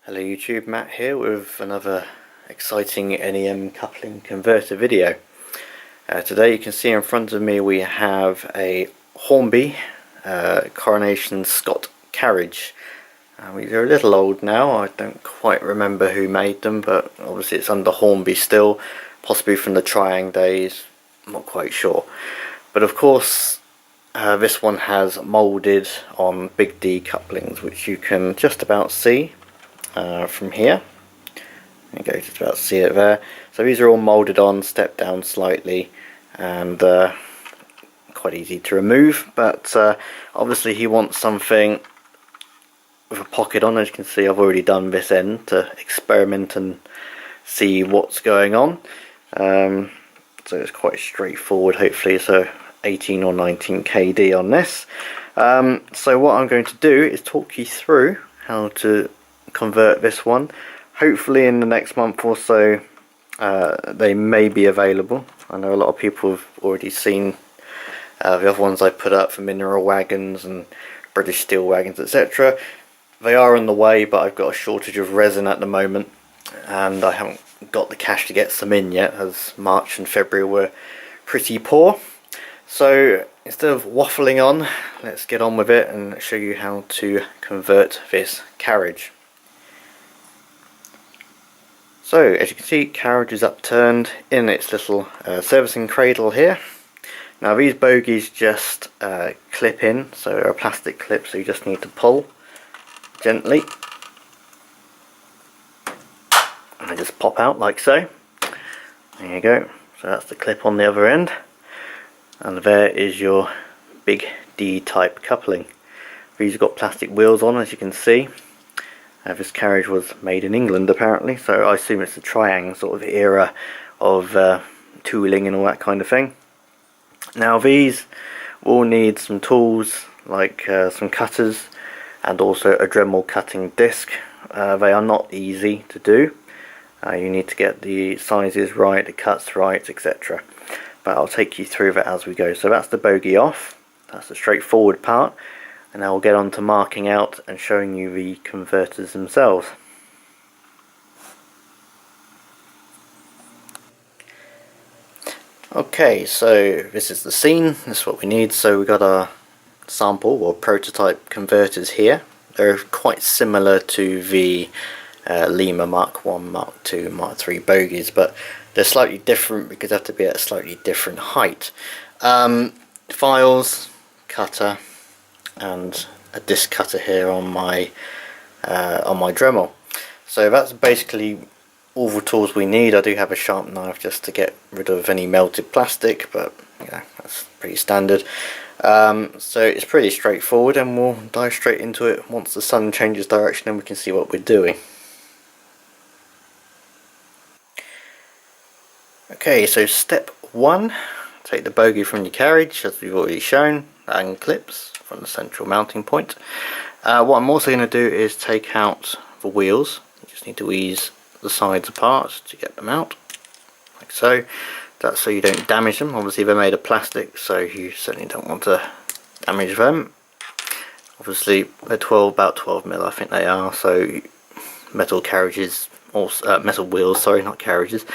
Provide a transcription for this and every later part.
Hello YouTube, Matt here with another exciting NEM coupling converter video. Today you can see in front of me we have a Hornby Coronation Scott carriage. They're a little old now, I don't quite remember who made them, but obviously it's under Hornby still, possibly from the Triang days, I'm not quite sure. But of course this one has moulded on big D couplings, which you can just about see from here. You can just about see it there. So these are all moulded on, stepped down slightly, and quite easy to remove. But obviously he wants something with a pocket on. As you can see, I've already done this end to experiment and see what's going on. So it's quite straightforward. Hopefully, so 18 or 19 kD on this. So what I'm going to do is talk you through how to convert this one. Hopefully in the next month or so they may be available. I know a lot of people have already seen the other ones I put up for mineral wagons and British steel wagons, etc. They are on the way, but I've got a shortage of resin at the moment and I haven't got the cash to get some in yet, as March and February were pretty poor. So instead of waffling on, let's get on with it and show you how to convert this carriage. So as you can see, carriage is upturned in its little servicing cradle here. Now these bogies just clip in, so they're a plastic clip, so you just need to pull gently and they just pop out like so. There you go, so that's the clip on the other end, and there is your big D type coupling. These have got plastic wheels on, as you can see. This carriage was made in England apparently, so I assume it's the Triang sort of era of tooling and all that kind of thing. Now these will need some tools like some cutters and also a Dremel cutting disc. They are not easy to do. You need to get the sizes right, the cuts right, etc. But I'll take you through that as we go. So that's the bogie off, that's the straightforward part. And now we'll get on to marking out and showing you the converters themselves. Okay, so this is the scene, this is what we need. So we've got our sample or prototype converters here. They're quite similar to the Lima Mark 1, Mark 2, Mark 3 bogies, but they're slightly different because they have to be at a slightly different height. Files, cutter, and a disc cutter here on my Dremel. So that's basically all the tools we need. I do have a sharp knife just to get rid of any melted plastic, but yeah, that's pretty standard. So it's pretty straightforward, and we'll dive straight into it once the sun changes direction and we can see what we're doing. Okay, so step 1, take the bogie from your carriage, as we've already shown, and clips from the central mounting point. What I'm also going to do is take out the wheels. You just need to ease the sides apart to get them out, like so. That's so you don't damage them. Obviously they're made of plastic, so you certainly don't want to damage them. Obviously they're about 12 mil, I think they are. So metal carriages, also metal wheels, sorry, not carriages.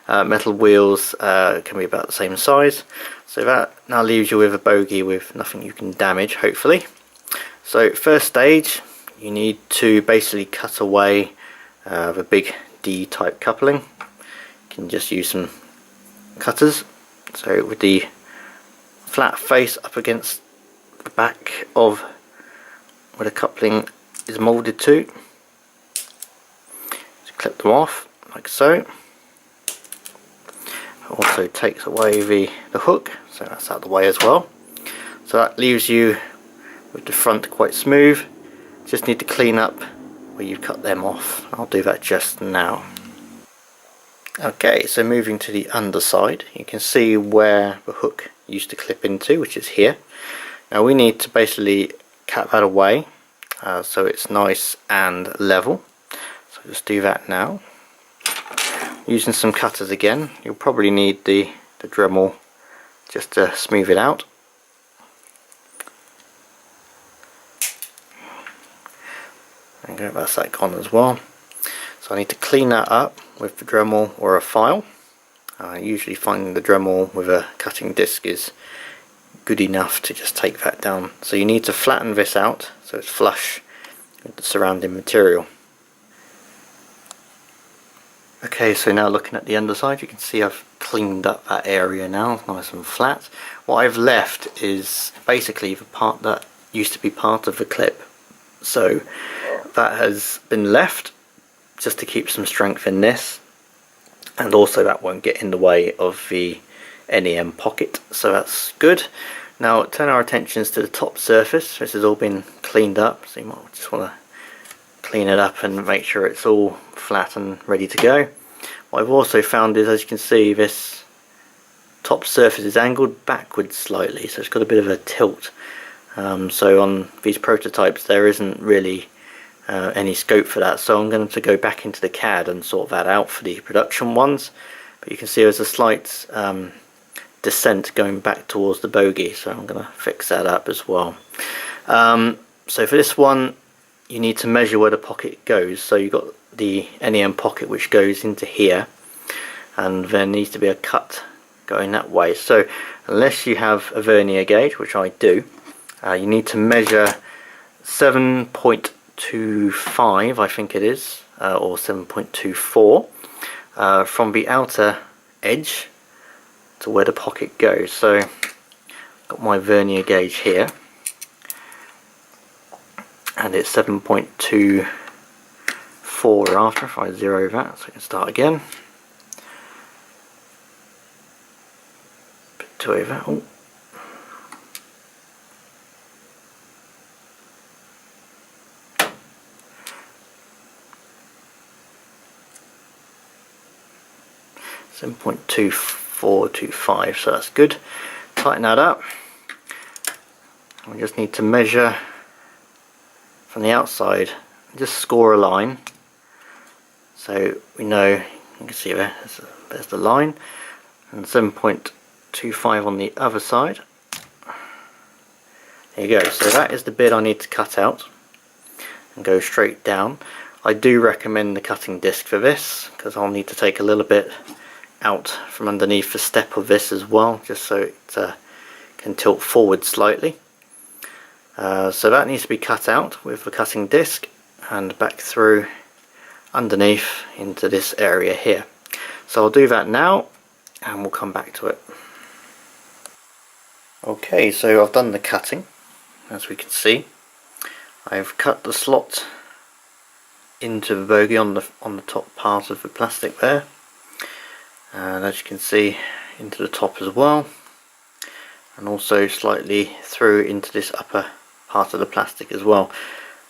Metal wheels can be about the same size. So that now leaves you with a bogie with nothing you can damage, hopefully. So first stage, you need to basically cut away the big D type coupling. You can just use some cutters. So with the flat face up against the back of where the coupling is moulded to, just clip them off like so. Also takes away the hook, so that's out of the way as well. So that leaves you with the front quite smooth. Just need to clean up where you've cut them off. I'll do that just now. Okay, so moving to the underside, you can see where the hook used to clip into, which is here. Now we need to basically cut that away so it's nice and level. So just do that now. Using some cutters again, you'll probably need the Dremel just to smooth it out. And that's that gone as well. So I need to clean that up with the Dremel or a file. Usually finding the Dremel with a cutting disc is good enough to just take that down. So you need to flatten this out so it's flush with the surrounding material. Okay, so now looking at the underside, you can see I've cleaned up that area now, it's nice and flat. What I've left is basically the part that used to be part of the clip. So that has been left just to keep some strength in this, and also that won't get in the way of the NEM pocket, so that's good. Now turn our attentions to the top surface. This has all been cleaned up, so you might just want to clean it up and make sure it's all flat and ready to go. What I've also found is, as you can see, this top surface is angled backwards slightly, so it's got a bit of a tilt. So on these prototypes there isn't really any scope for that, so I'm going to go back into the CAD and sort that out for the production ones. But you can see there's a slight descent going back towards the bogie, so I'm going to fix that up as well. So for this one you need to measure where the pocket goes. So you've got the NEM pocket which goes into here, and there needs to be a cut going that way. So unless you have a vernier gauge, which I do, you need to measure 7.25, I think it is, or 7.24 from the outer edge to where the pocket goes. So I've got my vernier gauge here, and it's 7.24 after. If I zero that, so I can start again. Bit too over. Oh. .2425, so that's good. Tighten that up. We just need to measure from the outside, just score a line so we know. You can see there's the line, and 7.25 on the other side. There you go. So that is the bit I need to cut out and go straight down. I do recommend the cutting disc for this, because I'll need to take a little bit out from underneath the step of this as well, just so it can tilt forward slightly. So that needs to be cut out with the cutting disc and back through underneath into this area here. So I'll do that now and we'll come back to it. Okay, so I've done the cutting. As we can see, I've cut the slot into the bogie on the top part of the plastic there, and as you can see into the top as well, and also slightly through into this upper part of the plastic as well.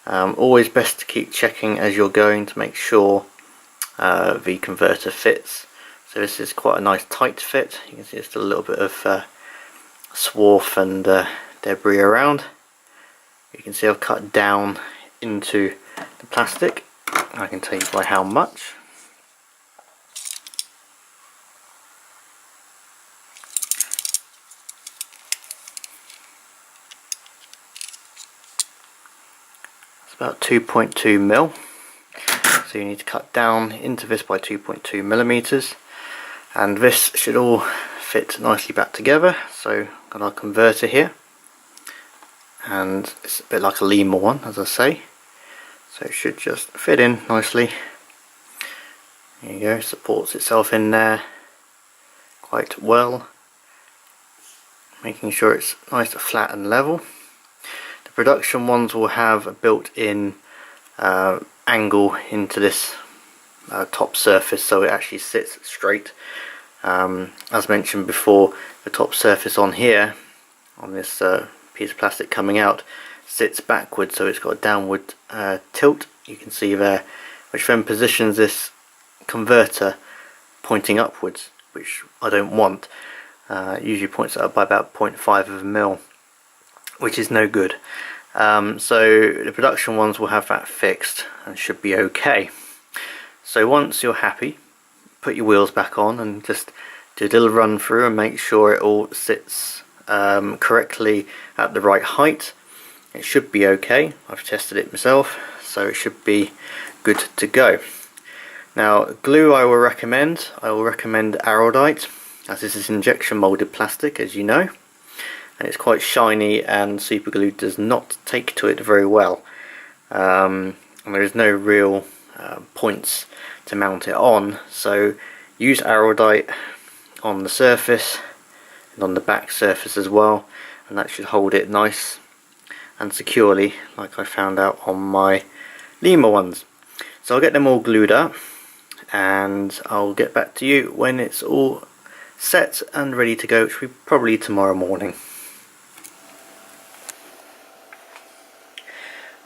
Always best to keep checking as you're going to make sure the converter fits. So this is quite a nice tight fit. You can see there's still a little bit of swarf and debris around. You can see I've cut down into the plastic. I can tell you by how much. It's about 2.2 mil. So you need to cut down into this by 2.2 millimeters, and this should all fit nicely back together. So I've got our converter here, and it's a bit like a Lima one, as I say. So it should just fit in nicely. There you go, supports itself in there quite well, making sure it's nice, flat and level. The production ones will have a built-in angle into this top surface, so it actually sits straight. As mentioned before, the top surface on here, on this piece of plastic coming out, sits backwards, so it's got a downward tilt, you can see there, which then positions this converter pointing upwards, which I don't want. It usually points it up by about 0.5 of a mil, which is no good. So the production ones will have that fixed and should be okay. So once you're happy, put your wheels back on and just do a little run through and make sure it all sits correctly at the right height. It should be okay. I've tested it myself, so it should be good to go. Now glue I will recommend Araldite, as this is injection molded plastic, as you know, and it's quite shiny and super glue does not take to it very well, and there is no real points to mount it on, so use Araldite on the surface and on the back surface as well, and that should hold it nice and securely, like I found out on my Lima ones. So I'll get them all glued up and I'll get back to you when it's all set and ready to go, which will be probably tomorrow morning.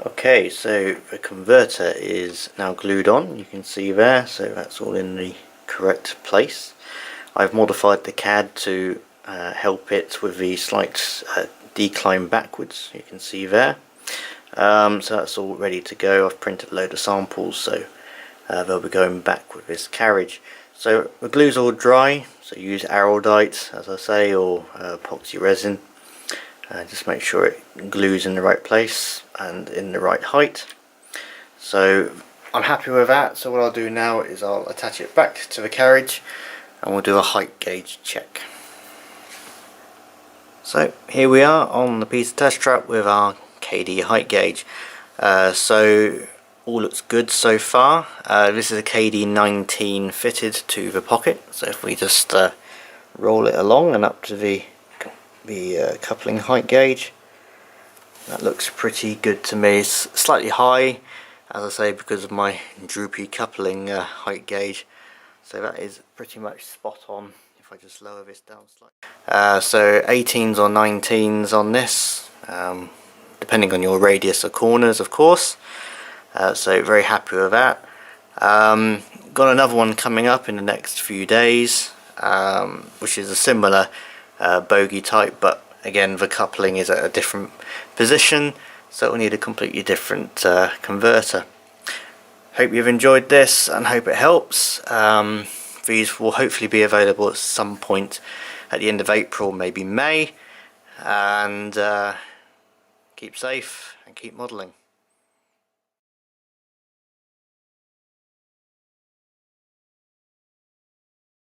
Okay, so the converter is now glued on, you can see there, so that's all in the correct place. I've modified the CAD to help it with the slight decline backwards, you can see there. So that's all ready to go. I've printed a load of samples, so they'll be going back with this carriage. So the glue's all dry, so use Araldite, as I say, or epoxy resin. Just make sure it glues in the right place and in the right height. So I'm happy with that, so what I'll do now is I'll attach it back to the carriage and we'll do a height gauge check. So here we are on the piece of test strap with our KD height gauge. So all looks good so far. This is a KD 19 fitted to the pocket, so if we just roll it along and up to the coupling height gauge, that looks pretty good to me. It's slightly high, as I say, because of my droopy coupling height gauge, so that is pretty much spot on. If I just lower this down slightly, so 18s or 19s on this, depending on your radius or corners, of course. So very happy with that. Got another one coming up in the next few days, which is a similar bogie type, but again the coupling is at a different position, so we'll need a completely different converter. Hope you've enjoyed this and hope it helps. These will hopefully be available at some point at the end of April, maybe May, and keep safe and keep modelling.